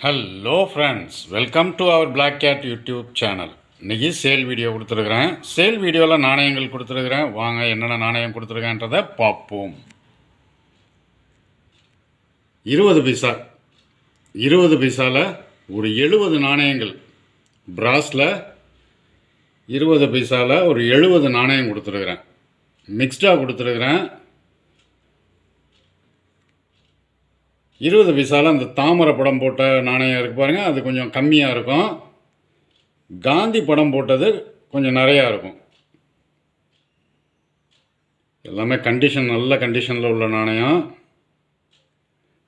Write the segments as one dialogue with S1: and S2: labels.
S1: Hello friends, welcome to our black cat YouTube channel. இன்றைக்கி சேல் video கொடுத்துருக்குறேன். சேல் வீடியோவில் நாணயங்கள் கொடுத்துருக்குறேன். வாங்க என்னென்ன நாணயம் கொடுத்துருக்கேன்றதை பார்ப்போம். 20 பைசா 20 பைசாவில் ஒரு 70 நாணயங்கள், பிராஸில் 20 பைசாவில் ஒரு 70 நாணயம் கொடுத்துருக்குறேன். மிக்ஸ்டாக கொடுத்துருக்குறேன். 20 பைசாவில் அந்த தாமரை படம் போட்ட நாணயம் இருக்குது பாருங்கள், அது கொஞ்சம் கம்மியாக இருக்கும். காந்தி படம் போட்டது கொஞ்சம் நிறையா இருக்கும். எல்லாமே கண்டிஷன், நல்ல கண்டிஷனில் உள்ள நாணயம்.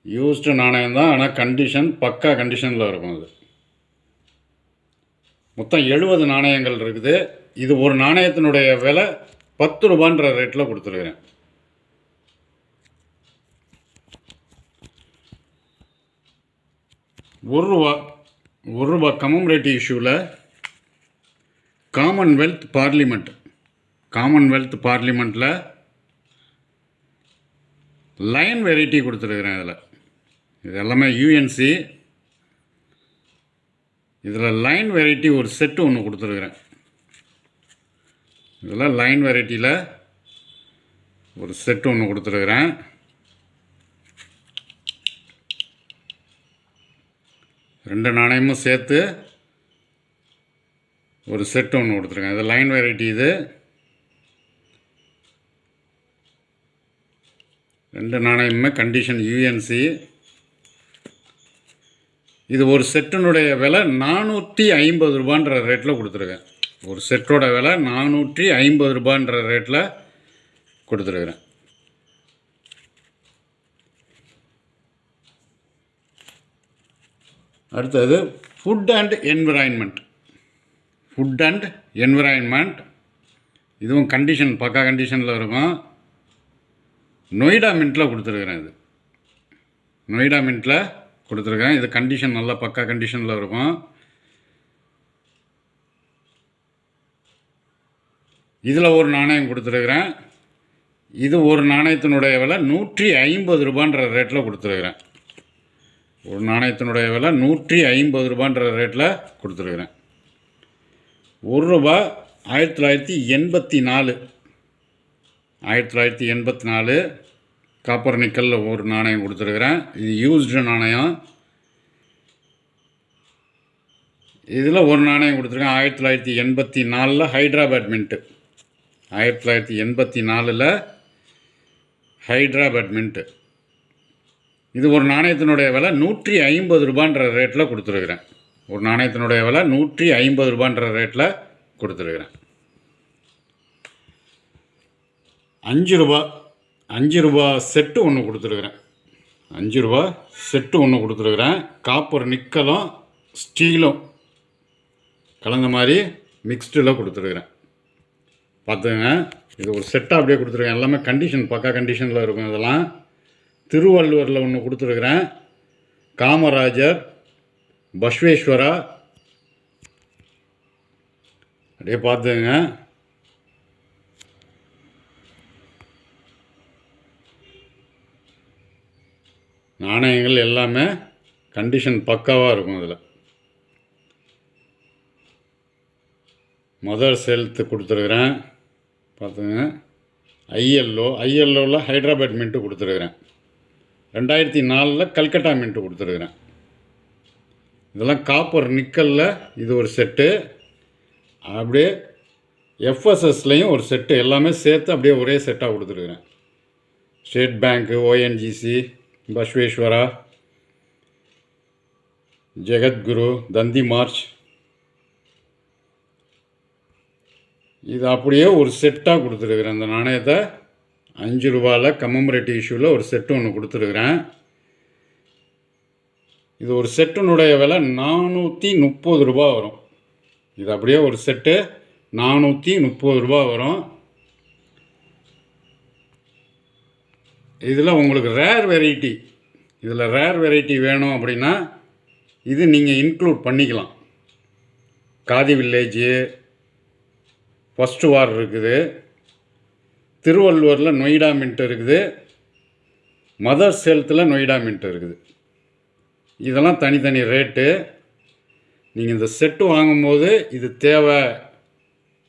S1: யூஸ்டு நாணயம் தான், ஆனால் கண்டிஷன் பக்கா கண்டிஷனில் இருக்கும். அது மொத்தம் 70 நாணயங்கள் இருக்குது. இது ஒரு நாணயத்தினுடைய விலை 10 ரூபான்ற ரேட்டில் கொடுத்துருக்குறேன். ஒரு ரூபா கமமரேட்டிவ் இஷ்யூவில் காமன்வெல்த் பார்லிமெண்ட்டில் லைன் வெரைட்டி கொடுத்துருக்குறேன். இது எல்லாமே யூஎன்சி. இதில் லைன் வெரைட்டி ஒரு செட்டு ஒன்று கொடுத்துருக்குறேன். இதில் லைன் வெரைட்டியில் ஒரு செட்டு ஒன்று கொடுத்துருக்குறேன். ரெண்டு நாணயமும் சேர்த்து ஒரு செட்டு ஒன்று கொடுத்துருக்கேன். இது லைன் வெரைட்டி. இது ரெண்டு நாணயமுமே கண்டிஷன் யூஎன்சி. இது ஒரு செட்டினுடைய விலை 450 ரூபான்ற ரேட்டில் கொடுத்துருக்கேன். ஒரு செட்டோட விலை 450 ரூபான்ற ரேட்டில் கொடுத்துருக்குறேன். அடுத்தது ஃபுட் அண்ட் என்விரான்மெண்ட். இதுவும் கண்டிஷன் பக்கா கண்டிஷனில் இருக்கும். நொய்டா மின்ட்டில் கொடுத்துருக்குறேன். இது நொய்டா மின்ட்டில் கொடுத்துருக்கேன். இது கண்டிஷன் நல்லா பக்கா கண்டிஷனில் இருக்கும். இதில் ஒரு நாணயம் கொடுத்துருக்குறேன். இது ஒரு நாணயத்தினுடைய விலை 150 ரூபான்ற ரேட்டில் கொடுத்துருக்குறேன். ஒரு நாணயத்தினுடைய விலை 150 ரூபான்ற ரேட்டில் கொடுத்துருக்குறேன். ₹1 1984 காப்பர் நிக்கலில் ஒரு நாணயம் கொடுத்துருக்குறேன். இது யூஸ்டு நாணயம். இதில் ஒரு நாணயம் கொடுத்துருக்கேன் 1984 ஹைட்ராபாட் மின்ட்டு. 1984 ஹைட்ராபாட் மின்ட்டு. இது ஒரு நாணயத்தினுடைய விலை 150 ரூபான்ற ரேட்டில் கொடுத்துருக்குறேன். ஒரு நாணயத்தினுடைய விலை 150 ரூபான்ற ரேட்டில் கொடுத்துருக்குறேன். ₹5 செட்டு ஒன்று கொடுத்துருக்குறேன். ₹5 செட்டு ஒன்று கொடுத்துருக்குறேன். காப்பர் நிக்கலும் ஸ்டீலும் கலந்த மாதிரி மிக்ஸ்டில் கொடுத்துருக்குறேன். பார்த்துங்க, இது ஒரு செட்டாக அப்படியே கொடுத்துருக்கேன். எல்லாமே கண்டிஷன் பக்கா கண்டிஷனில் இருக்கும். இதெல்லாம் திருவள்ளுவரில் ஒன்று கொடுத்துருக்குறேன். காமராஜர், பஸ்வேஸ்வரா அப்படியே பார்த்துங்க. நாணயங்கள் எல்லாமே கண்டிஷன் பக்காவாக இருக்கும். இதில் மதர் செல்த்து கொடுத்துருக்குறேன். பார்த்துங்க. ஐஎல்ஓவில் ஹைட்ராபாட் மின்ட்டு கொடுத்துருக்குறேன். 2004 கல்கட்டா மின்ட்டு கொடுத்துருக்குறேன். இதெல்லாம் காப்பர் நிக்கலில் இது ஒரு செட்டு. அப்படியே எஃப்எஸ்எஸ்லேயும் ஒரு செட்டு, எல்லாமே சேர்த்து அப்படியே ஒரே செட்டாக கொடுத்துருக்குறேன். ஸ்டேட் பேங்க்கு, ஓஎன்ஜிசி, பஸ்வேஸ்வரா, ஜெகத்குரு, தந்தி மார்ச், இது அப்படியே ஒரு செட்டாக கொடுத்துருக்குறேன். அந்த நாணயத்தை ₹5 கமமரேட்டிவ் இஷ்யூவில் ஒரு செட்டு ஒன்று கொடுத்துருக்குறேன். இது ஒரு செட்டினுடைய விலை 430 ரூபா வரும். இது அப்படியே ஒரு செட்டு 430 ரூபா வரும். இதில் உங்களுக்கு ரேர் வெரைட்டி வேணும் அப்படின்னா இது நீங்கள் இன்க்ளூட் பண்ணிக்கலாம். காதி வில்லேஜு, ஃபஸ்ட்டு வார் இருக்குது. திருவள்ளுவரில் நொய்டா மின்ட் இருக்குது. மதர் செல்த்தில் நொய்டா மின்ட் இருக்குது. இதெல்லாம் தனித்தனி ரேட்டு. நீங்கள் இந்த செட்டு வாங்கும்போது இது தேவை,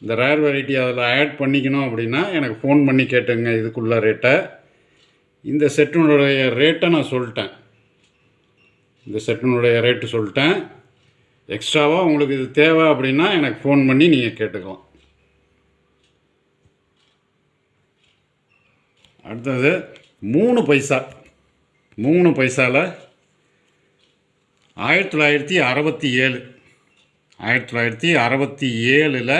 S1: இந்த ரேர் வெரைட்டி அதில் ஆட் பண்ணிக்கணும் அப்படின்னா எனக்கு ஃபோன் பண்ணி கேட்டுங்க இதுக்குள்ள ரேட்டை. இந்த செட்டினுடைய ரேட்டை நான் சொல்லிட்டேன். இந்த செட்டினுடைய ரேட்டு சொல்லிட்டேன். எக்ஸ்ட்ராவாக உங்களுக்கு இது தேவை அப்படின்னா எனக்கு ஃபோன் பண்ணி நீங்கள் கேட்டுக்கலாம். அடுத்தது 3 பைசா. 3 பைசாவில் 1967 1967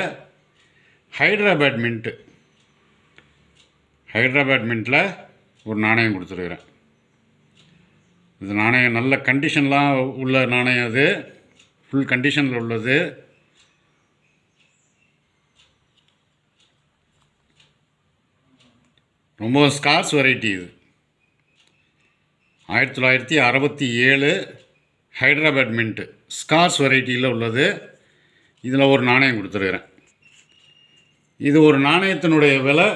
S1: ஹைதராபாத் மின்ட்டு. ஹைதராபாத் மின்ட்டில் ஒரு நாணயம் கொடுத்துருக்குறேன். இது நாணயம் நல்ல கண்டிஷன்லாம் உள்ள நாணயம். அது ஃபுல் கண்டிஷனில் உள்ளது. ரொம்ப ஸ்கார்ஸ் வெரைட்டி இது. 1967 ஹைதராபாத் மின்ட்டு ஸ்கார்ஸ் வெரைட்டியில் உள்ளது. இதில் ஒரு நாணயம் கொடுத்துருக்குறேன். இது ஒரு நாணயத்தினுடைய விலை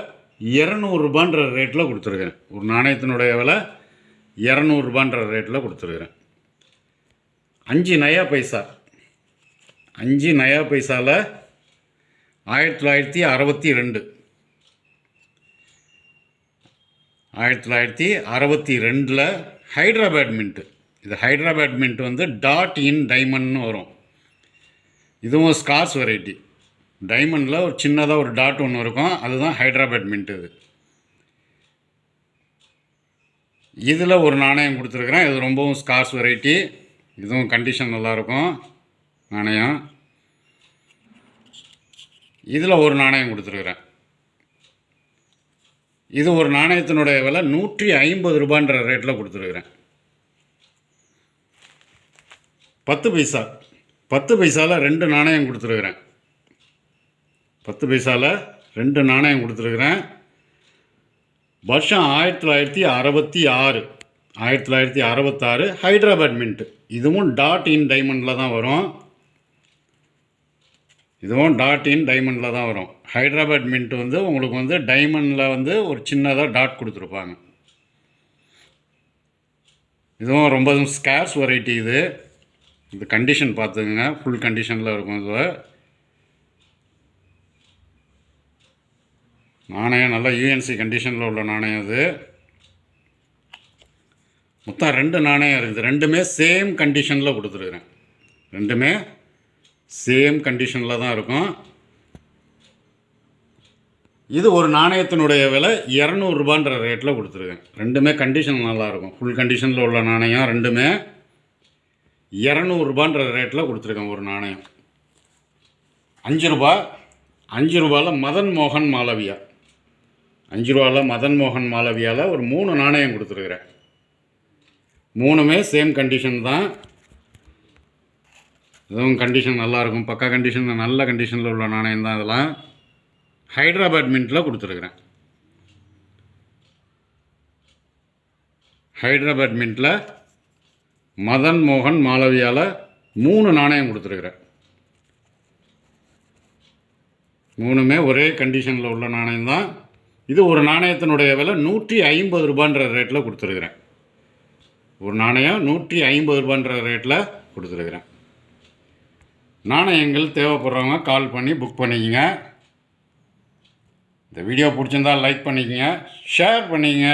S1: 200 ரூபான்ற ரேட்டில் கொடுத்துருக்குறேன். ஒரு நாணயத்தினுடைய விலை 200 ரூபான்ற ரேட்டில் கொடுத்துருக்குறேன். 5 நயா பைசா. 5 நயா பைசாவில் 1962 1962 ஹைதராபாத் மின்ட்டு. இது ஹைதராபாத் மின்ட் வந்து டாட் இன் டைமண்ட்னு வரும். இதுவும் ஸ்கார்ஸ் வெரைட்டி. டைமண்டில் ஒரு சின்னதாக ஒரு டாட் ஒன்று இருக்கும், அதுதான் ஹைதராபாத் மின்ட். இதில் ஒரு நாணயம் கொடுத்துருக்குறேன். இது ரொம்பவும் ஸ்கார்ஸ் வெரைட்டி. இதுவும் கண்டிஷன் நல்லாயிருக்கும் நாணயம். இதில் ஒரு நாணயம் கொடுத்துருக்குறேன். இது ஒரு நாணயத்தினுடைய விலை 150 ரூபான்ற ரேட்டில் கொடுத்துருக்குறேன். 10 பைசா. 10 பைசாவில் 2 நாணயம் கொடுத்துருக்குறேன். 10 பைசாவில் 2 நாணயம் கொடுத்துருக்குறேன். வருஷம் 1966 1966 ஹைதராபாத் மின்ட்டு. இதுவும் டாட் இன் டைமண்டில் தான் வரும். இதுவும் டாட் இன் டைமண்டில் தான் வரும். ஹைதராபாத் மின்ட் வந்து உங்களுக்கு வந்து டைமண்டில் வந்து ஒரு சின்னதாக டாட் கொடுத்துருப்பாங்க. இதுவும் ரொம்ப ஸ்கேர்ஸ் வெரைட்டி. இது கண்டிஷன் பார்த்துக்குங்க, ஃபுல் கண்டிஷனில் இருக்கும். இது நாணயம் நல்லா யூஎன்சி கண்டிஷனில் உள்ள நாணயம். இது மொத்தம் 2 நாணயம் இருக்குது. ரெண்டுமே சேம் கண்டிஷனில் கொடுத்துருக்குறேன். ரெண்டுமே சேம் கண்டிஷனில் தான் இருக்கும். இது ஒரு நாணயத்தினுடைய விலை 200 ரூபான்ற ரேட்டில் கொடுத்துருக்கேன். ரெண்டுமே கண்டிஷன் நல்லாயிருக்கும். ஃபுல் கண்டிஷனில் உள்ள நாணயம் ரெண்டுமே 200 ரூபான்ற ரேட்டில் கொடுத்துருக்கேன். ஒரு நாணயம் 5 ரூபா. 5 ரூபாயில் மதன் மோகன் மாளவியா. 5 ரூபாயில் மதன் மோகன் மாளவியாவில் ஒரு 3 நாணயம் கொடுத்துருக்குறேன். 3மே சேம் கண்டிஷன் தான். இதுவும் கண்டிஷன் நல்லாயிருக்கும். பக்கா கண்டிஷன், நல்ல கண்டிஷனில் உள்ள நாணயம் தான். இதெல்லாம் ஹைதராபாத் மின்ட்டில் கொடுத்துருக்குறேன். ஹைதராபாத் மின்ட்டில் மதன் மோகன் மாளவியாவில் 3 நாணயம் கொடுத்துருக்குறேன். 3மே ஒரே கண்டிஷனில் உள்ள நாணயம் தான். இது ஒரு நாணயத்தினுடைய விலை 150 ரூபான்ற ரேட்டில் கொடுத்துருக்குறேன். ஒரு நாணயம் 150 ரூபான்ற ரேட்டில் கொடுத்துருக்குறேன். நாணயங்கள் தேவைப்படுறவங்க கால் பண்ணி புக் பண்ணிக்கங்க. இந்த வீடியோ பிடிச்சிருந்தால் லைக் பண்ணிக்கங்க, ஷேர் பண்ணிக்கங்க.